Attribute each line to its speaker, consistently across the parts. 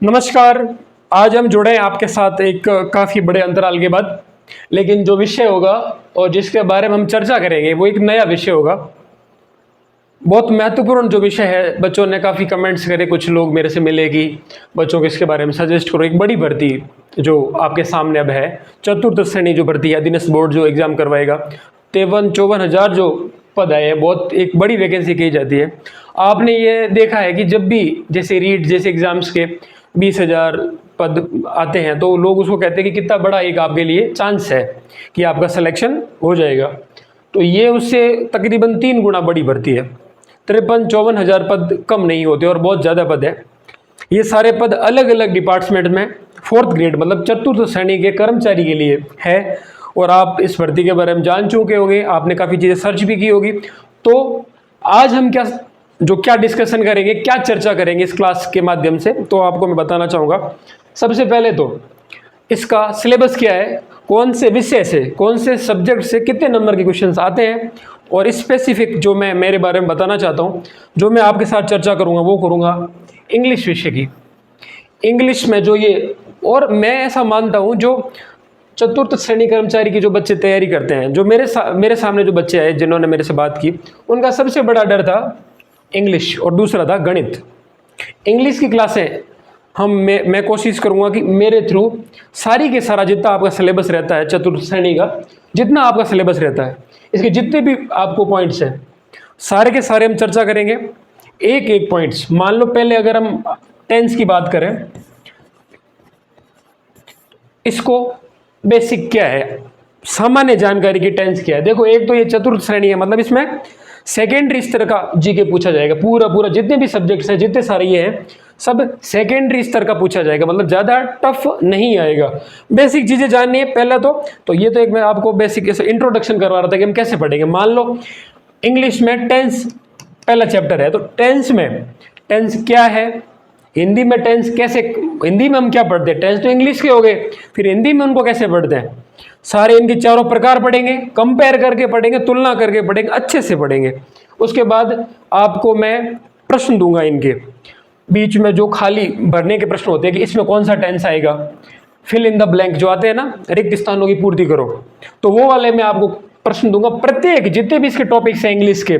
Speaker 1: नमस्कार। आज हम जुड़े हैं आपके साथ एक काफ़ी बड़े अंतराल के बाद, लेकिन जो विषय होगा और जिसके बारे में हम चर्चा करेंगे वो एक नया विषय होगा। बहुत महत्वपूर्ण जो विषय है। बच्चों ने काफ़ी कमेंट्स करे, कुछ लोग मेरे से मिले कि बच्चों को इसके बारे में सजेस्ट करो। एक बड़ी भर्ती जो आपके सामने अब है, चतुर्थ श्रेणी जो भर्ती है, अधीनस्थ बोर्ड जो एग्ज़ाम करवाएगा, 53-54 हज़ार जो पद है, बहुत एक बड़ी वैकेंसी कही जाती है। आपने ये देखा है कि जब भी जैसे रीट जैसे एग्ज़ाम्स के 20,000 पद आते हैं तो लोग उसको कहते हैं कि कितना बड़ा एक आपके लिए चांस है कि आपका सिलेक्शन हो जाएगा। तो ये उससे तकरीबन 3 गुना बड़ी भर्ती है। 53-54 हज़ार पद कम नहीं होते और बहुत ज़्यादा पद है। ये सारे पद अलग अलग डिपार्टमेंट में 4th ग्रेड मतलब चतुर्थ श्रेणी के कर्मचारी के लिए है। और आप इस भर्ती के बारे में जान चुके होंगे, आपने काफ़ी चीज़ें सर्च भी की होगी। तो आज हम क्या डिस्कशन करेंगे, क्या चर्चा करेंगे इस क्लास के माध्यम से, तो आपको मैं बताना चाहूँगा। सबसे पहले तो इसका सिलेबस क्या है, कौन से विषय से, कौन से सब्जेक्ट से कितने नंबर के क्वेश्चंस आते हैं, और स्पेसिफिक जो मैं मेरे बारे में बताना चाहता हूँ, जो मैं आपके साथ चर्चा करूँगा वो करूँगा इंग्लिश विषय की। इंग्लिश में जो ये, और मैं ऐसा मानता हूँ जो चतुर्थ श्रेणी कर्मचारी की जो बच्चे तैयारी करते हैं, जो मेरे सामने जो बच्चे आए जिन्होंने मेरे से बात की, उनका सबसे बड़ा डर था इंग्लिश और दूसरा था गणित। इंग्लिश की क्लासें मैं कोशिश करूंगा कि मेरे थ्रू सारी के सारा जितना आपका सिलेबस रहता है चतुर्थ श्रेणी का, जितना आपका सिलेबस रहता है, इसके जितने भी आपको पॉइंट्स हैं सारे के सारे हम चर्चा करेंगे। एक एक पॉइंट्स, मान लो पहले अगर हम टेंस की बात करें, इसको बेसिक क्या है, सामान्य जानकारी की टेंस क्या है। देखो, एक तो ये चतुर्थ श्रेणी है, मतलब इसमें सेकेंडरी स्तर का जीके पूछा जाएगा। पूरा जितने भी सब्जेक्ट्स हैं, जितने सारे ये हैं, सब सेकेंडरी स्तर का पूछा जाएगा, मतलब ज़्यादा टफ नहीं आएगा। बेसिक चीज़ें जाननी है पहला तो ये तो एक मैं आपको बेसिक इंट्रोडक्शन करवा रहा था कि हम कैसे पढ़ेंगे। मान लो इंग्लिश में टेंस पहला चैप्टर है, तो टेंस में टेंस क्या है, हिंदी में टेंस कैसे, हिंदी में हम क्या पढ़ते हैं, टेंस तो इंग्लिश के हो गए, फिर हिंदी में उनको कैसे पढ़ते हैं, सारे इनके चारों प्रकार पढ़ेंगे, कंपेयर करके पढ़ेंगे, तुलना करके पढ़ेंगे, अच्छे से पढ़ेंगे। उसके बाद आपको मैं प्रश्न दूंगा, इनके बीच में जो खाली भरने के प्रश्न होते हैं कि इसमें कौन सा टेंस आएगा, फिल इन द ब्लैंक जो आते हैं ना, रिक्त स्थानों की पूर्ति करो, तो वो वाले मैं आपको प्रश्न दूंगा। प्रत्येक जितने भी इसके टॉपिक्स हैं इंग्लिश के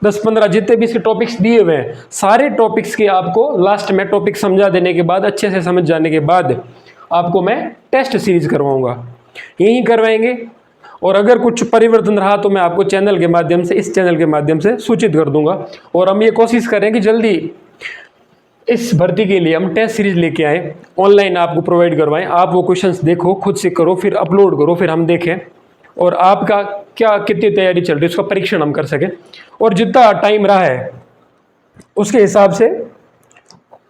Speaker 1: 10-15 जितने भी इसके टॉपिक्स दिए हुए हैं, सारे टॉपिक्स के आपको लास्ट में टॉपिक समझा देने के बाद, अच्छे से समझ जाने के बाद आपको मैं टेस्ट सीरीज करवाऊंगा, यही करवाएंगे। और अगर कुछ परिवर्तन रहा तो मैं आपको चैनल के माध्यम से, इस चैनल के माध्यम से सूचित कर दूंगा। और हम ये कोशिश करें कि जल्दी इस भर्ती के लिए हम टेस्ट सीरीज लेके आए, ऑनलाइन आपको प्रोवाइड करवाएं। आप वो क्वेश्चंस देखो, खुद से करो, फिर अपलोड करो, फिर हम देखें और आपका क्या कितनी तैयारी चल रही है उसका परीक्षण हम कर सकें। और जितना टाइम रहा है उसके हिसाब से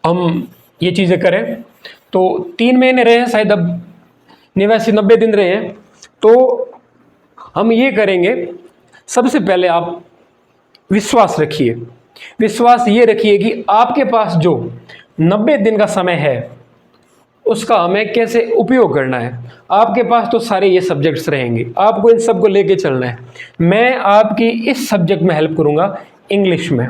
Speaker 1: हम ये चीज़ें करें। तो 3 महीने रहे हैं शायद, अब 89-90 दिन रहे हैं, तो हम ये करेंगे। सबसे पहले आप विश्वास रखिए, विश्वास ये रखिए कि आपके पास जो 90 दिन का समय है उसका हमें कैसे उपयोग करना है। आपके पास तो सारे ये सब्जेक्ट्स रहेंगे, आपको इन सब को लेके चलना है। मैं आपकी इस सब्जेक्ट में हेल्प करूंगा, इंग्लिश में,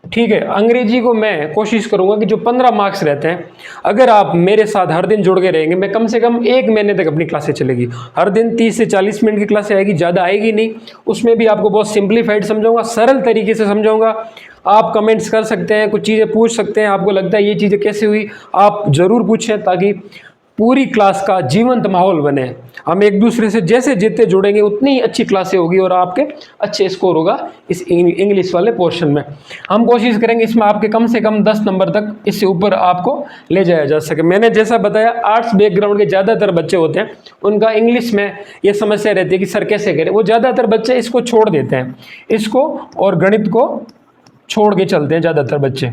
Speaker 1: ठीक है। अंग्रेजी को मैं कोशिश करूंगा कि जो 15 मार्क्स रहते हैं, अगर आप मेरे साथ हर दिन जुड़ के रहेंगे, मैं कम से कम 1 महीने तक अपनी क्लासें चलेगी। हर दिन 30 से 40 मिनट की क्लासें आएगी, ज़्यादा आएगी नहीं। उसमें भी आपको बहुत सिंप्लीफाइड समझाऊंगा, सरल तरीके से समझाऊंगा। आप कमेंट्स कर सकते हैं, कुछ चीज़ें पूछ सकते हैं, आपको लगता है ये चीज़ें कैसे हुई, आप ज़रूर पूछें, ताकि पूरी क्लास का जीवंत माहौल बने। हम एक दूसरे से जैसे जितने जुड़ेंगे उतनी ही अच्छी क्लासें होगी और आपके अच्छे स्कोर होगा इस इंग्लिश वाले पोर्शन में। हम कोशिश करेंगे इसमें आपके कम से कम 10 नंबर तक, इससे ऊपर आपको ले जाया जा सके। मैंने जैसा बताया, आर्ट्स बैकग्राउंड के ज़्यादातर बच्चे होते हैं, उनका इंग्लिश में ये समस्या रहती है कि सर कैसे करें। वो ज़्यादातर बच्चे इसको छोड़ देते हैं, इसको और गणित को छोड़ के चलते हैं ज़्यादातर बच्चे।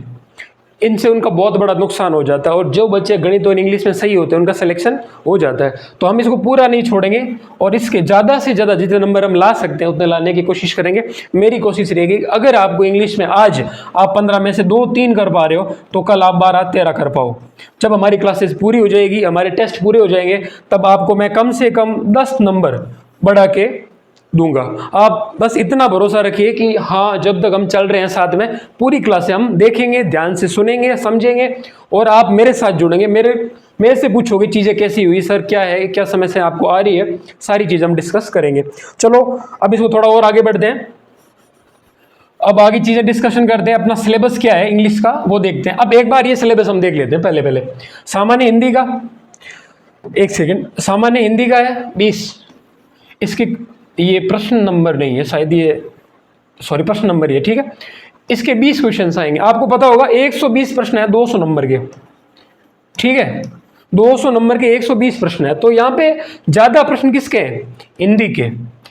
Speaker 1: इनसे उनका बहुत बड़ा नुकसान हो जाता है। और जो बच्चे गणित और इंग्लिश में सही होते हैं उनका सिलेक्शन हो जाता है। तो हम इसको पूरा नहीं छोड़ेंगे और इसके ज़्यादा से ज़्यादा जितने नंबर हम ला सकते हैं उतने लाने की कोशिश करेंगे। मेरी कोशिश रहेगी, अगर आपको इंग्लिश में आज आप 15 में से 2-3 कर पा रहे हो, तो कल आप 12-13 कर पाओ। जब हमारी क्लासेस पूरी हो जाएगी, हमारे टेस्ट पूरे हो जाएंगे, तब आपको मैं कम से कम 10 नंबर बढ़ा के दूंगा। आप बस इतना भरोसा रखिए कि हाँ, जब तक हम चल रहे हैं साथ में, पूरी क्लासें हम देखेंगे, ध्यान से सुनेंगे, समझेंगे, और आप मेरे साथ जुड़ेंगे, मेरे से पूछोगे चीज़ें कैसी हुई सर, क्या है, क्या समस्या आपको आ रही है, सारी चीज़ हम डिस्कस करेंगे। चलो अब इसको थोड़ा और आगे बढ़ते हैं। अब आगे चीज़ें डिस्कशन करते हैं। अपना सिलेबस क्या है इंग्लिश का वो देखते हैं। अब एक बार ये सिलेबस हम देख लेते हैं पहले। सामान्य हिंदी का, एक सेकेंड, सामान्य हिंदी का है 20। इसके ये प्रश्न नंबर नहीं है शायद, ये सॉरी प्रश्न नंबर ही है, ठीक है। इसके 20 क्वेश्चन आएंगे। आपको पता होगा 120 प्रश्न है 200 नंबर के, ठीक है। 200 नंबर के 120 प्रश्न है, तो यहाँ पे ज्यादा प्रश्न किसके हैं? हिंदी के।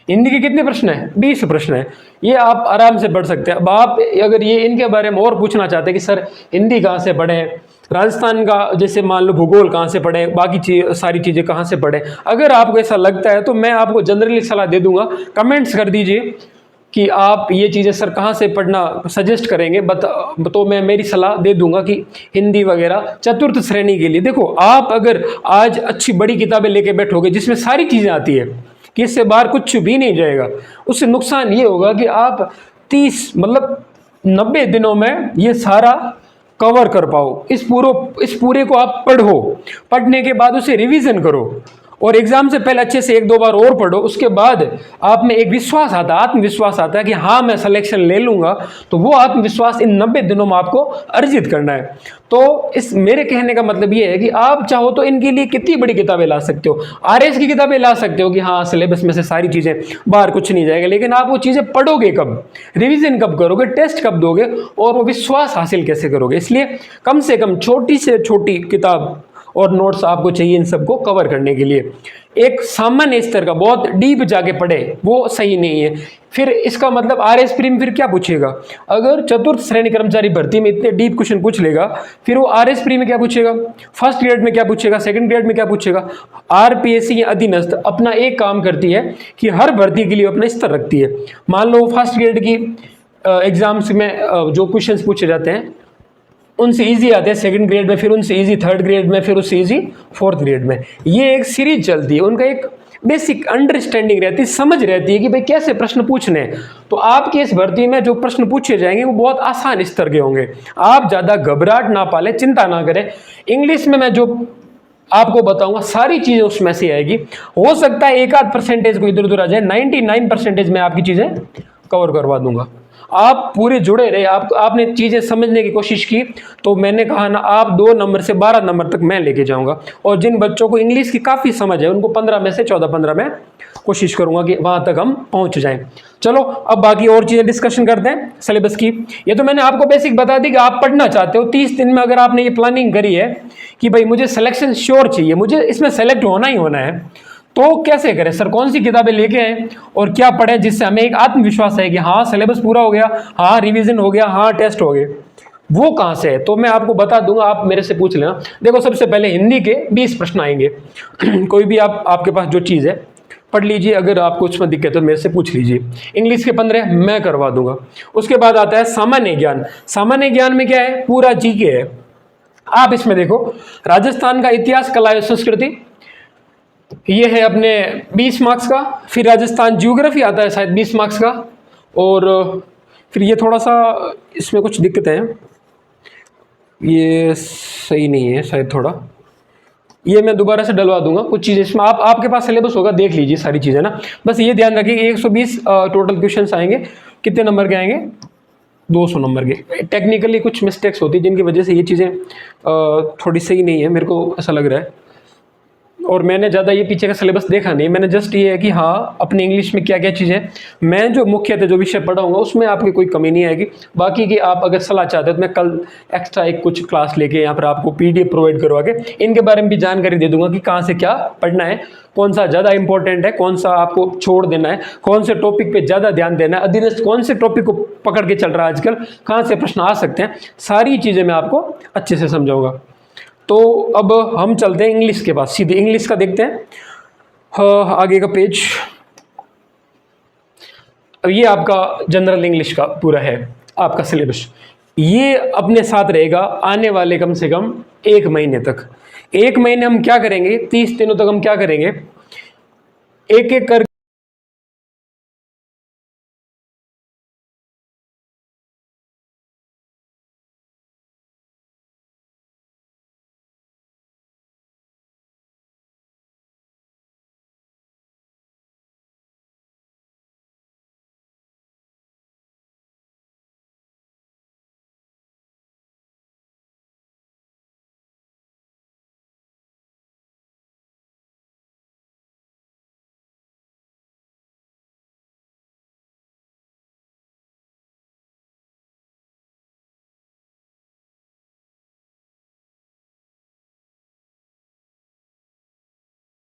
Speaker 1: हिंदी के कितने प्रश्न है? 20 प्रश्न है। ये आप आराम से पढ़ सकते हैं। अब आप अगर ये इनके बारे में और पूछना चाहते हैं कि सर हिंदी कहाँ से पढ़े, राजस्थान का जैसे मान लो भूगोल कहाँ से पढ़े, बाकी सारी चीज़ें कहाँ से पढ़े, अगर आपको ऐसा लगता है तो मैं आपको जनरली सलाह दे दूंगा। कमेंट्स कर दीजिए कि आप ये चीज़ें सर कहाँ से पढ़ना सजेस्ट करेंगे, तो मैं मेरी सलाह दे दूंगा कि हिंदी वगैरह चतुर्थ श्रेणी के लिए। देखो आप अगर आज अच्छी बड़ी किताबें लेके बैठोगे जिसमें सारी चीज़ें आती है कि इससे बाहर कुछ भी नहीं जाएगा, उससे नुकसान ये होगा कि आप 30 मतलब 90 दिनों में ये सारा कवर कर पाओ। इस पूरे को आप पढ़ो, पढ़ने के बाद उसे रिवीजन करो, और एग्जाम से पहले अच्छे से 1-2 बार और पढ़ो। उसके बाद आप में एक विश्वास आता है, आत्मविश्वास आता है कि हाँ मैं सिलेक्शन ले लूंगा। तो वो आत्मविश्वास इन 90 दिनों में आपको अर्जित करना है। तो इस मेरे कहने का मतलब ये है कि आप चाहो तो इनके लिए कितनी बड़ी किताबें ला सकते हो, आरएस की किताबें ला सकते हो कि हाँ सिलेबस में से सारी चीजें बाहर कुछ नहीं जाएगा, लेकिन आप वो चीजें पढ़ोगे कब, रिवीजन कब करोगे, टेस्ट कब दोगे, और वो विश्वास हासिल कैसे करोगे। इसलिए कम से कम छोटी से छोटी किताब और नोट्स आपको चाहिए इन सबको कवर करने के लिए। एक सामान्य स्तर का बहुत डीप जाके पढ़े वो सही नहीं है। फिर इसका मतलब आरएस प्री में फिर क्या पूछेगा? अगर चतुर्थ श्रेणी कर्मचारी भर्ती में इतने डीप क्वेश्चन पूछ लेगा, फिर वो आरएस प्री में क्या पूछेगा, फर्स्ट ग्रेड में क्या पूछेगा, सेकंड ग्रेड में क्या पूछेगा। आरपीएससी या अधीनस्थ अपना एक काम करती है कि हर भर्ती के लिए अपना स्तर रखती है। मान लो फर्स्ट ग्रेड की एग्जाम्स में जो क्वेश्चन पूछे जाते हैं उनसे इजी आते हैं सेकंड ग्रेड में, फिर उनसे इजी थर्ड ग्रेड में, फिर उससे इजी फोर्थ ग्रेड में। ये एक सीरीज चलती है, उनका एक बेसिक अंडरस्टैंडिंग रहती है, समझ रहती है कि भाई कैसे प्रश्न पूछने हैं। तो आपकी इस भर्ती में जो प्रश्न पूछे जाएंगे वो बहुत आसान स्तर के होंगे। आप ज़्यादा घबराहट ना पालें, चिंता ना करें। इंग्लिश में मैं जो आपको बताऊंगा सारी चीज़ें उसमें से आएगी। हो सकता है 1-8% को इधर उधर आ जाए, 99% में आपकी चीज़ें कवर करवा दूंगा। आप पूरे जुड़े रहे, आपने चीज़ें समझने की कोशिश की, तो मैंने कहा ना, आप 2 नंबर से 12 नंबर तक मैं लेके जाऊंगा। और जिन बच्चों को इंग्लिश की काफ़ी समझ है उनको 15 में से 14-15 में कोशिश करूंगा कि वहां तक हम पहुंच जाएं। चलो अब बाकी और चीज़ें डिस्कशन करते हैं सिलेबस की। ये तो मैंने आपको बेसिक बता दी कि आप पढ़ना चाहते हो 30 दिन में। अगर आपने ये प्लानिंग करी है कि भाई मुझे सिलेक्शन श्योर चाहिए, मुझे इसमें सेलेक्ट होना ही होना है, तो कैसे करें सर, कौन सी किताबें लेके आए और क्या पढ़ें जिससे हमें एक आत्मविश्वास है कि हाँ सिलेबस पूरा हो गया, हाँ रिवीजन हो गया, हाँ टेस्ट हो गए। वो कहाँ से है तो मैं आपको बता दूंगा, आप मेरे से पूछ लेना। देखो सबसे पहले हिंदी के 20 प्रश्न आएंगे। कोई भी आपके पास जो चीज़ है पढ़ लीजिए, अगर आपको उसमें दिक्कत है तो मेरे से पूछ लीजिए। इंग्लिश के 15 मैं करवा दूंगा। उसके बाद आता है सामान्य ज्ञान। सामान्य ज्ञान में क्या है? पूरा जीके है। आप इसमें देखो राजस्थान का इतिहास, कला एवं संस्कृति, ये है अपने 20 मार्क्स का। फिर राजस्थान ज्योग्राफी आता है शायद 20 मार्क्स का। और फिर ये थोड़ा सा इसमें कुछ दिक्कतें हैं, ये सही नहीं है शायद थोड़ा, ये मैं दोबारा से डलवा दूंगा कुछ चीज़ें इसमें। आपके पास सिलेबस होगा, देख लीजिए सारी चीज़ें ना। बस ये ध्यान रखिए 120 टोटल क्वेश्चन आएंगे। कितने नंबर के आएंगे? 200 नंबर के। टेक्निकली कुछ मिस्टेक्स होती है जिनकी वजह से ये चीज़ें थोड़ी सही नहीं है, मेरे को ऐसा लग रहा है। और मैंने ज़्यादा ये पीछे का सिलेबस देखा नहीं, मैंने जस्ट ये है कि हाँ अपनी इंग्लिश में क्या क्या चीज़ें मैं जो मुख्यतः जो विषय पढ़ाऊंगा उसमें आपकी कोई कमी नहीं आएगी। बाकी की आप अगर सलाह चाहते हो तो मैं कल एक्स्ट्रा एक कुछ क्लास लेके यहाँ पर आपको PDF प्रोवाइड करवा के इनके बारे में भी जानकारी दे दूंगा कि कहाँ से क्या पढ़ना है, कौन सा ज़्यादा इंपॉर्टेंट है, कौन सा आपको छोड़ देना है, कौन से टॉपिक पे ज़्यादा ध्यान देना है, अधीनस्थ कौन से टॉपिक को पकड़ के चल रहा है आजकल, कहाँ से प्रश्न आ सकते हैं, सारी चीज़ें मैं आपको अच्छे से समझाऊंगा। तो अब हम चलते हैं इंग्लिश के पास, सीधे इंग्लिश का देखते हैं। हाँ, आगे का पेज। अब ये आपका जनरल इंग्लिश का पूरा है आपका सिलेबस। ये अपने साथ रहेगा आने वाले कम से कम 1 महीने तक। 1 महीने हम क्या करेंगे, 30 दिनों तक हम क्या करेंगे, एक एक कर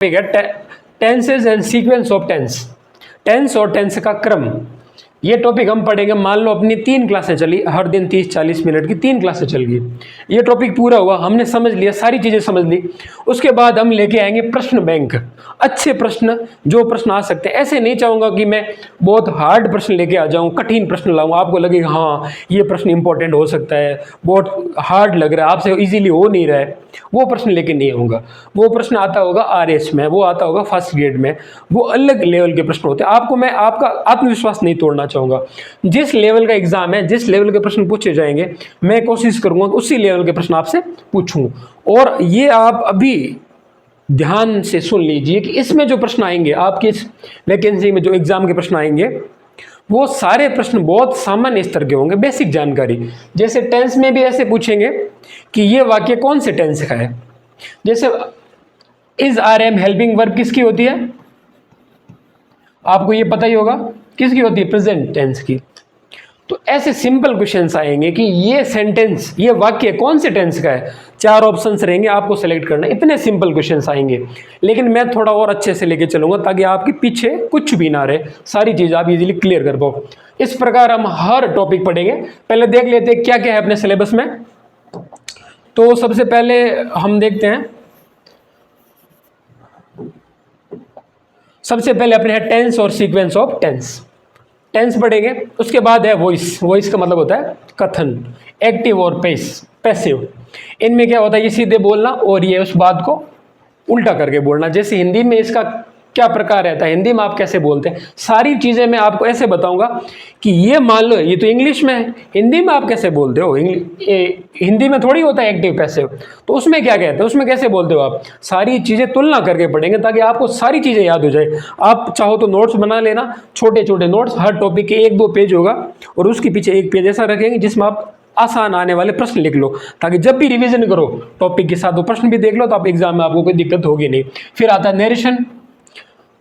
Speaker 1: tenses and sequence of tense, tense और टेंस का क्रम। ये टॉपिक हम पढ़ेंगे। मान लो अपनी 3 क्लासें चली, हर दिन 30-40 मिनट की 3 क्लासें चल गई, ये टॉपिक पूरा हुआ, हमने समझ लिया, सारी चीज़ें समझ ली। उसके बाद हम लेके आएंगे प्रश्न बैंक, अच्छे प्रश्न, जो प्रश्न आ सकते हैं। ऐसे नहीं चाहूँगा कि मैं बहुत हार्ड प्रश्न लेके आ जाऊँ, कठिन प्रश्न लाऊँ, आपको लगेगा हाँ ये प्रश्न इंपॉर्टेंट हो सकता है, बहुत हार्ड लग रहा है, आपसे इजीली हो नहीं रहा है, वो प्रश्न लेके नहीं आऊँगा। वो प्रश्न आता होगा RS में, वो आता होगा फर्स्ट ग्रेड में, वो अलग लेवल के प्रश्न होते हैं। आपको मैं आपका आत्मविश्वास नहीं तोड़ना चाहूँगा। जिस लेवल का एग्जाम है, जिस लेवल के प्रश्न पूछे जाएंगे, मैं कोशिश करूँगा कि उसी लेवल के प्रश्न आपसे पूछूँ। और ये आप अभी ध्यान से सुन लीजिए कि इसमें जो प्रश्न आएंगे, आपकी इस वैकेंसी में जो एग्जाम के प्रश्न आएंगे, वो सारे प्रश्न बहुत सामान्य स्तर के होंगे, बेसिक जानकारी। जैसे टेंस में भी ऐसे पूछेंगे कि ये वाक्य कौन से टेंस का है। जैसे is R am helping verb किसकी होती है, आपको ये पता ही होगा, किसकी होती है, प्रेजेंट टेंस की। तो ऐसे सिंपल क्वेश्चंस आएंगे कि ये सेंटेंस, ये वाक्य कौन से टेंस का है, 4 ऑप्शंस रहेंगे, आपको सेलेक्ट करना। इतने सिंपल क्वेश्चंस आएंगे, लेकिन मैं थोड़ा और अच्छे से लेके चलूंगा ताकि आपके पीछे कुछ भी ना रहे, सारी चीज़ आप इजीली क्लियर कर पाओ। इस प्रकार हम हर टॉपिक पढ़ेंगे। पहले देख लेते हैं क्या क्या है अपने सिलेबस में। तो सबसे पहले हम देखते हैं, सबसे पहले अपने है टेंस और सीक्वेंस ऑफ टेंस, टेंस पढ़ेंगे। उसके बाद है वॉइस, वॉइस का मतलब होता है कथन, एक्टिव और पैसिव। इनमें क्या होता है, ये सीधे बोलना और ये उस बात को उल्टा करके बोलना। जैसे हिंदी में इसका क्या प्रकार रहता है, हिंदी में आप कैसे बोलते हैं, सारी चीज़ें मैं आपको ऐसे बताऊंगा कि ये मान लो ये तो इंग्लिश में है, हिंदी में आप कैसे बोलते हो। हिंदी में थोड़ी होता है एक्टिव पैसिव, तो उसमें क्या कहते हैं, उसमें कैसे बोलते हो आप, सारी चीज़ें तुलना करके पढ़ेंगे ताकि आपको सारी चीज़ें याद हो जाए। आप चाहो तो नोट्स बना लेना, छोटे छोटे नोट्स, हर टॉपिक के 1-2 पेज होगा और उसके पीछे एक पेज ऐसा रखेंगे जिसमें आप आसान आने वाले प्रश्न लिख लो, ताकि जब भी रिवीजन करो टॉपिक के साथ वो प्रश्न भी देख लो, तो आप एग्जाम में आपको कोई दिक्कत होगी नहीं। फिर आता है नरेशन,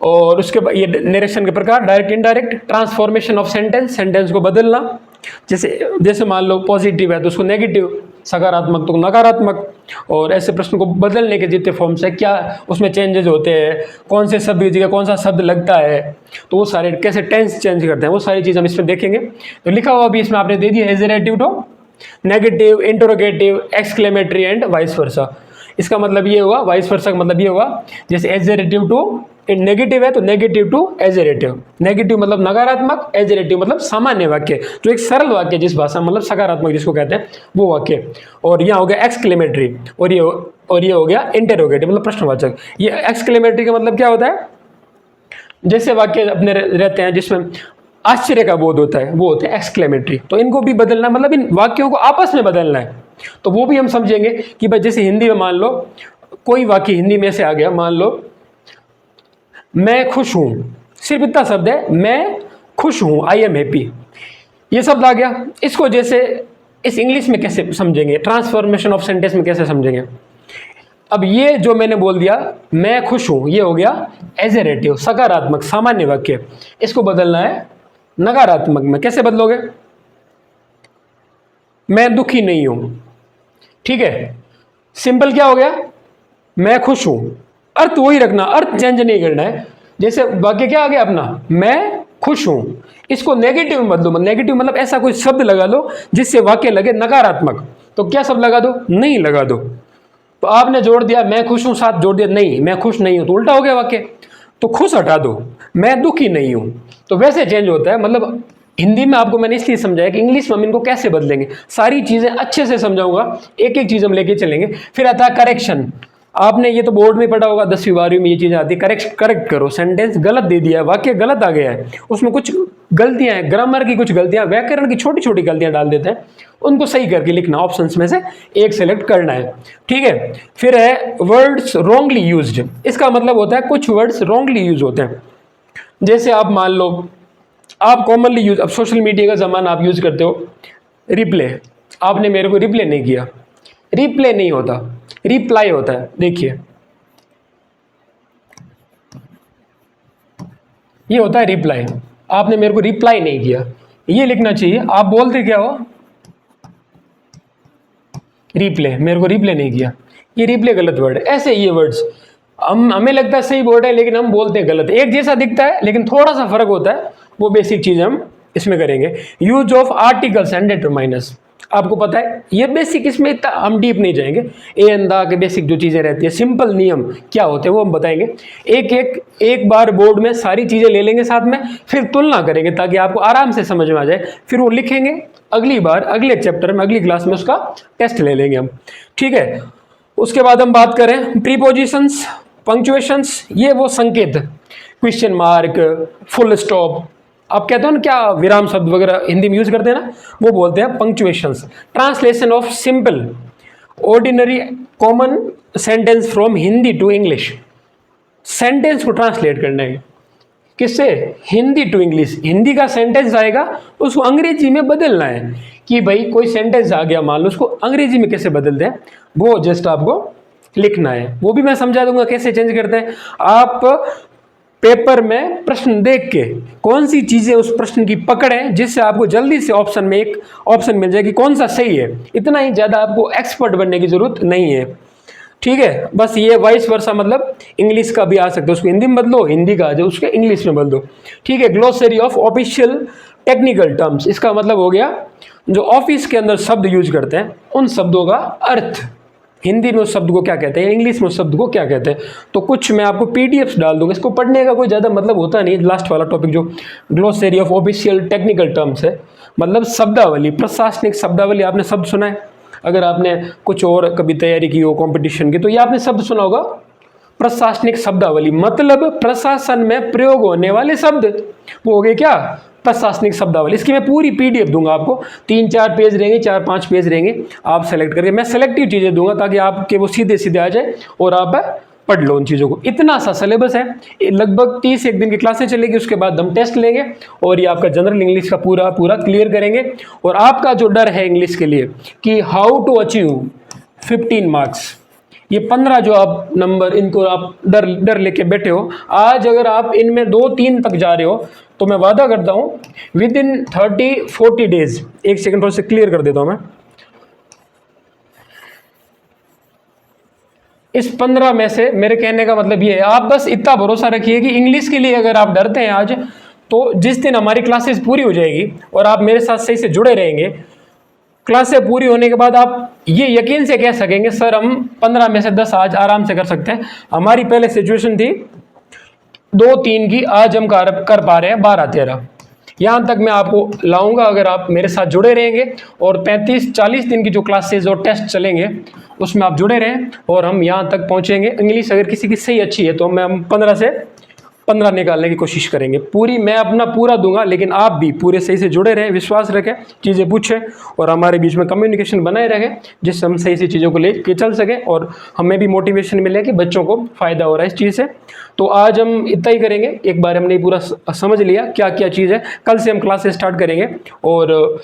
Speaker 1: और उसके बाद ये नरेशन के प्रकार, direct indirect, transformation of sentence, sentence को बदलना। जैसे मान लो पॉजिटिव है तो उसको नेगेटिव, सकारात्मक तो नकारात्मक, और ऐसे प्रश्न को बदलने के जितने फॉर्म्स है, क्या उसमें चेंजेस होते हैं, कौन से शब्द की जगह कौन सा शब्द लगता है, तो वो सारे कैसे टेंस चेंज करते हैं, वो सारी चीज़ हम इसमें देखेंगे। तो लिखा हुआ भी इसमें आपने दे दिया, assertive to negative, interrogative, exclamatory and vice versa. इसका मतलब ये हुआ, वाइस वर्सा का मतलब ये हुआ, जैसे एजरेटिव टू नेगेटिव है तो नेगेटिव टू एजरेटिव, नेगेटिव मतलब नकारात्मक, एजरेटिव मतलब सामान्य वाक्य, जो एक सरल वाक्य जिस भाषा मतलब सकारात्मक जिसको कहते हैं वो वाक्य। और यहाँ हो गया एक्सक्लेमेटरी, और ये हो गया इंटरोगेटिव मतलब प्रश्नवाचक। ये एक्सक्लेमेटरी का मतलब क्या होता है, जैसे वाक्य अपने रहते हैं जिसमें आश्चर्य का बोध होता है, वो होते हैं एक्सक्लेमेटरी। तो इनको भी बदलना, मतलब इन वाक्यों को आपस में बदलना है, तो वो भी हम समझेंगे कि भाई जैसे हिंदी में मान लो कोई वाक्य हिंदी में से आ गया, मान लो मैं खुश हूं, सिर्फ इतना शब्द है, मैं खुश हूं, आई एम हैप्पी, ये शब्द आ गया। इसको जैसे इस इंग्लिश में कैसे समझेंगे, ट्रांसफॉर्मेशन ऑफ सेंटेंस में कैसे समझेंगे। अब ये जो मैंने बोल दिया मैं खुश हूं, ये हो गया एजरेटिव, सकारात्मक सामान्य वाक्य। इसको बदलना है नकारात्मक में, कैसे बदलोगे, मैं दुखी नहीं हूं, ठीक है, सिंपल क्या हो गया, मैं खुश हूं, अर्थ वही रखना, अर्थ चेंज नहीं करना है। जैसे वाक्य क्या आ गया अपना, मैं खुश हूं, इसको नेगेटिव में बदलो, नेगेटिव मतलब ऐसा कोई शब्द लगा लो जिससे वाक्य लगे नकारात्मक। तो क्या शब्द लगा दो, नहीं लगा दो। तो आपने जोड़ दिया मैं खुश हूं, साथ जोड़ दिया नहीं मैं खुश नहीं हूं, तो उल्टा हो गया वाक्य। तो खुश हटा दो, मैं दुखी नहीं हूं, तो वैसे चेंज होता है। मतलब हिंदी में आपको मैंने इसलिए समझाया कि इंग्लिश में हम इनको कैसे बदलेंगे, सारी चीजें अच्छे से समझाऊंगा, एक एक चीज हम लेके चलेंगे। फिर आता है करेक्शन, आपने ये तो बोर्ड में पढ़ा होगा, 10वीं 12वीं में ये चीज़ आती है, करेक्ट करो, सेंटेंस गलत दे दिया है, वाक्य गलत आ गया है, उसमें कुछ गलतियां हैं, ग्रामर की कुछ गलतियां, व्याकरण की छोटी छोटी गलतियां डाल देते हैं, उनको सही करके लिखना, ऑप्शंस में से एक सेलेक्ट करना है, ठीक है। फिर है वर्ड्स रॉन्गली यूज्ड, इसका मतलब होता है कुछ वर्ड्स रॉन्गली यूज होते हैं। जैसे आप मान लो आप कॉमनली यूज, अब सोशल मीडिया का जमाना आप यूज करते हो, रिप्ले, आपने मेरे को रिप्ले नहीं किया, रिप्ले नहीं होता, रिप्लाई होता है। देखिए ये होता है रिप्लाई, आपने मेरे को रिप्लाई नहीं किया, ये लिखना चाहिए। आप बोलते क्या हो, रिप्ले, मेरे को रिप्ले नहीं किया, ये रिप्ले गलत वर्ड है। ऐसे ये वर्ड्स हमें लगता है सही बोल रहे हैं लेकिन हम बोलते हैं गलत। एक जैसा दिखता है लेकिन थोड़ा सा फर्क होता है, वो बेसिक चीज हम इसमें करेंगे। Use of articles and determiners, आपको पता है ये बेसिक, इसमें इतना हम डीप नहीं जाएंगे। ए एंड द के बेसिक जो चीज़ें रहती है, सिंपल नियम क्या होते हैं वो हम बताएंगे। एक बार बोर्ड में सारी चीज़ें ले लेंगे साथ में, फिर तुलना करेंगे ताकि आपको आराम से समझ में आ जाए, फिर वो लिखेंगे। अगली बार अगले चैप्टर में अगली क्लास में उसका टेस्ट ले लेंगे हम, ठीक है। उसके बाद हम बात करें प्रीपोजिशंस, पंक्चुएशंस, ये वो संकेत, क्वेश्चन मार्क, फुल स्टॉप, आप कहते हो ना क्या विराम शब्द वगैरह हिंदी में यूज करते हैं ना, वो बोलते हैं punctuations. Translation of simple ordinary common sentence from Hindi to English, sentence को ट्रांसलेट करना है किससे, हिंदी टू इंग्लिश। हिंदी का सेंटेंस आएगा उसको अंग्रेजी में बदलना है, कि भाई कोई सेंटेंस आ गया मान लो, उसको अंग्रेजी में कैसे बदलते हैं वो जस्ट आपको लिखना है। वो भी मैं समझा दूंगा कैसे चेंज करते हैं। आप पेपर में प्रश्न देख के कौन सी चीजें उस प्रश्न की पकड़ है जिससे आपको जल्दी से ऑप्शन में एक ऑप्शन मिल जाए कि कौन सा सही है। इतना ही ज्यादा आपको एक्सपर्ट बनने की जरूरत नहीं है, ठीक है। बस ये वाइस वर्सा, मतलब इंग्लिश का भी आ सकता है, उसको हिंदी में बदलो, हिंदी का आ जाए उसके इंग्लिश में बदलो, ठीक है। Glossary of official technical terms, इसका मतलब हो गया जो ऑफिस के अंदर शब्द यूज करते हैं उन शब्दों का अर्थ, हिंदी में उस शब्द को क्या कहते हैं, इंग्लिश में उस शब्द को क्या कहते हैं। तो कुछ मैं आपको पीडीएफ्स डाल दूंगा, इसको पढ़ने का कोई ज़्यादा मतलब होता नहीं। लास्ट वाला टॉपिक जो glossary of official technical terms है, मतलब शब्दावली, प्रशासनिक शब्दावली। आपने शब्द सुना है, अगर आपने कुछ और कभी तैयारी की हो कंपटीशन की, तो ये आपने शब्द सुना होगा प्रशासनिक शब्दावली, मतलब प्रशासन में प्रयोग होने वाले शब्द, वो हो गए क्या, प्रशासनिक शब्दावली। इसकी मैं पूरी पीडीएफ दूंगा आपको, 3-4 पेज रहेंगे, 4-5 पेज रहेंगे, आप सेलेक्ट करके, मैं सेलेक्टिव चीज़ें दूंगा ताकि आपके वो सीधे सीधे आ जाए और आप पढ़ लो उन चीज़ों को। इतना सा सिलेबस है, लगभग 30 दिन की क्लासें चलेगी, उसके बाद हम टेस्ट लेंगे और ये आपका जनरल इंग्लिश का पूरा क्लियर करेंगे। और आपका जो डर है इंग्लिश के लिए कि हाउ टू अचीव 15 मार्क्स, ये 15 जो आप नंबर, इनको आप डर लेके बैठे हो, आज अगर आप इनमें 2-3 तक जा रहे हो तो मैं वादा करता हूं विद इन 30-40 डेज, एक सेकंड थोड़ा से क्लियर कर देता हूं मैं, इस 15 में से, मेरे कहने का मतलब ये है, आप बस इतना भरोसा रखिए कि इंग्लिश के लिए अगर आप डरते हैं आज, तो जिस दिन हमारी क्लासेस पूरी हो जाएगी और आप मेरे साथ सही से जुड़े रहेंगे, क्लासें पूरी होने के बाद आप ये यकीन से कह सकेंगे सर हम 15 में से 10 आज आराम से कर सकते हैं। हमारी पहले सिचुएशन थी 2-3 की, आज हम कर पा रहे हैं 12-13, यहाँ तक मैं आपको लाऊंगा अगर आप मेरे साथ जुड़े रहेंगे। और 35-40 दिन की जो क्लासेज और टेस्ट चलेंगे उसमें आप जुड़े रहें और हम यहाँ तक पहुँचेंगे। इंग्लिश अगर किसी की सही अच्छी है तो हम 15 से 15 निकालने की कोशिश करेंगे। पूरी मैं अपना पूरा दूंगा, लेकिन आप भी पूरे सही से जुड़े रहें, विश्वास रखें, चीज़ें पूछें और हमारे बीच में कम्युनिकेशन बनाए रखें, जिससे हम सही चीज़ों को लेके चल सकें और हमें भी मोटिवेशन मिले कि बच्चों को फ़ायदा हो रहा है इस चीज़ से। तो आज हम इतना ही करेंगे, एक बार हमने पूरा समझ लिया क्या क्या चीज़ है। कल से हम क्लासेस स्टार्ट करेंगे और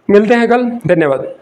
Speaker 1: मिलते हैं कल। धन्यवाद।